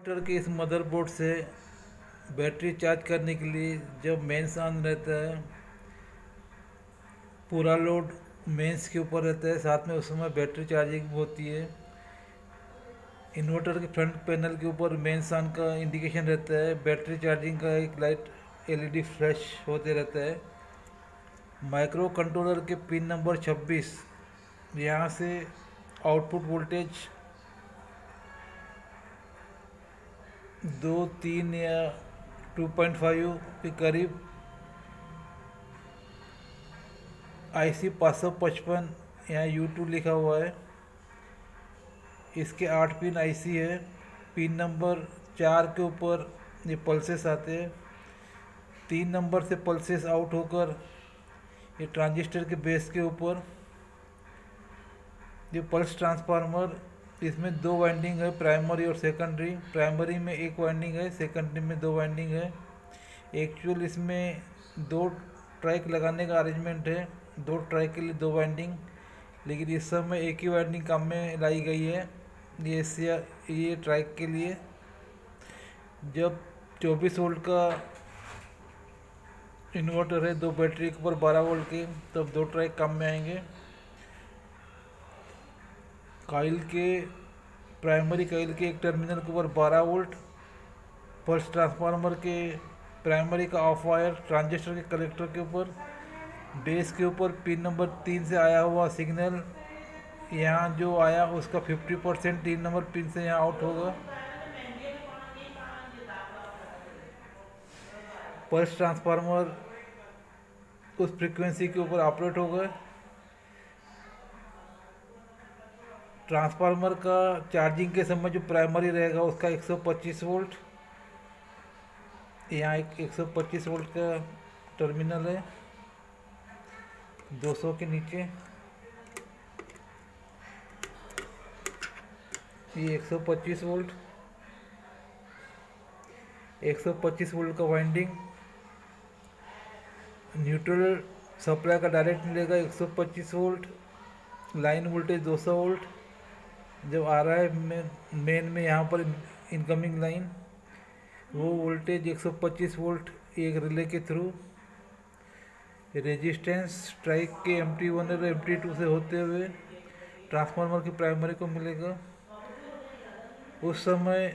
Inverter के इस motherboard से बैटरी चार्ज करने के लिए जब मेंस ऑन रहता है, पूरा लोड मेंस के ऊपर रहता है, साथ में उस समय बैटरी चार्जिंग होती है। इन्वर्टर के फ्रंट पैनल के ऊपर मेंस ऑन का इंडिकेशन रहता है, बैटरी चार्जिंग का एक लाइट एलईडी फ्लैश होते रहता है। माइक्रो कंट्रोलर के पिन नंबर 26 यहाँ से आउटपुट वोल्टेज 2-3 या 2.5 के करीब IC 555 यहाँ U2 लिखा हुआ है। इसके 8 पिन IC है। पिन नंबर 4 के ऊपर ये पल्सेस आते हैं। 3 नंबर से पल्सेस आउट होकर ये ट्रांजिस्टर के बेस के ऊपर ये पल्स ट्रांसफार्मर, इसमें 2 वाइंडिंग है, प्राइमरी और सेकेंडरी। प्राइमरी में 1 वाइंडिंग है, सेकेंडरी में 2 वाइंडिंग है। एक्चुअल इसमें 2 ट्रैक लगाने का अरेंजमेंट है, 2 ट्रैक के लिए 2 वाइंडिंग, लेकिन इस समय एक ही वाइंडिंग काम में लाई गई है ये ट्रैक के लिए। जब 24 वोल्ट का इन्वर्टर है, 2 बैटरी के ऊपर 12 वोल्ट के, तब 2 ट्रैक काम में आएंगे। कॉइल के प्राइमरी कॉइल के एक टर्मिनल के ऊपर 12 वोल्ट, पल्स ट्रांसफार्मर के प्राइमरी का ऑफ वायर ट्रांजिस्टर के कलेक्टर के ऊपर, बेस के ऊपर पिन नंबर 3 से आया हुआ सिग्नल यहाँ जो आया उसका 50% 3 नंबर पिन से यहाँ आउट होगा। पल्स ट्रांसफार्मर उस फ्रीक्वेंसी के ऊपर ऑपरेट होगा। ट्रांसफार्मर का चार्जिंग के समय जो प्राइमरी रहेगा उसका 125 वोल्ट, यहाँ एक 125 वोल्ट का टर्मिनल है 200 के नीचे। ये 125 वोल्ट, 125 वोल्ट का वाइंडिंग। न्यूट्रल सप्लाई का डायरेक्ट मिलेगा 125 वोल्ट, लाइन वोल्टेज 200 वोल्ट। जब आ रहा है मेन में यहाँ पर इनकमिंग लाइन, वो वोल्टेज 125 वोल्ट एक रिले के थ्रू रेजिस्टेंस स्ट्राइक के MT1 और MT2 से होते हुए ट्रांसफार्मर की प्राइमरी को मिलेगा। उस समय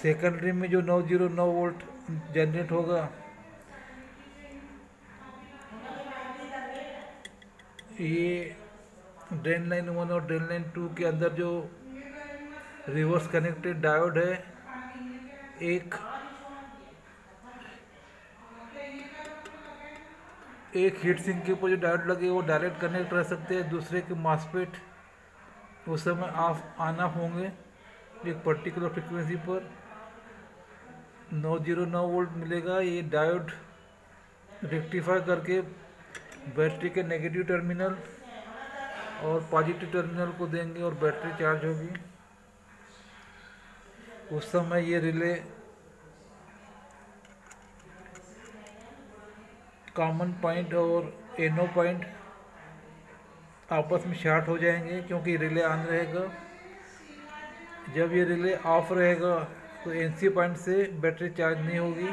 सेकेंडरी में जो 909 वोल्ट जनरेट होगा, ये ड्रेन लाइन 1 और ड्रेन लाइन 2 के अंदर जो रिवर्स कनेक्टेड डायोड है, एक हीट सिंक के ऊपर जो डायोड लगे वो डायरेक्ट कनेक्ट रह सकते हैं, दूसरे के मासफेट उस समय ऑन ऑफ होंगे एक पर्टिकुलर फ्रीक्वेंसी पर। 909 वोल्ट मिलेगा। ये डायोड रेक्टिफाई करके बैटरी के नेगेटिव टर्मिनल और पॉजिटिव टर्मिनल को देंगे और बैटरी चार्ज होगी। उस समय ये रिले कॉमन पॉइंट और एनो पॉइंट आपस में शॉर्ट हो जाएंगे क्योंकि रिले ऑन रहेगा। जब ये रिले ऑफ रहेगा तो NC पॉइंट से बैटरी चार्ज नहीं होगी।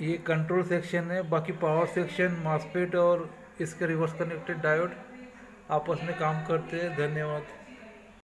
ये कंट्रोल सेक्शन है। बाकी पावर सेक्शन, मॉसफेट और इसके रिवर्स कनेक्टेड डायोड आपस में काम करते हैं। धन्यवाद।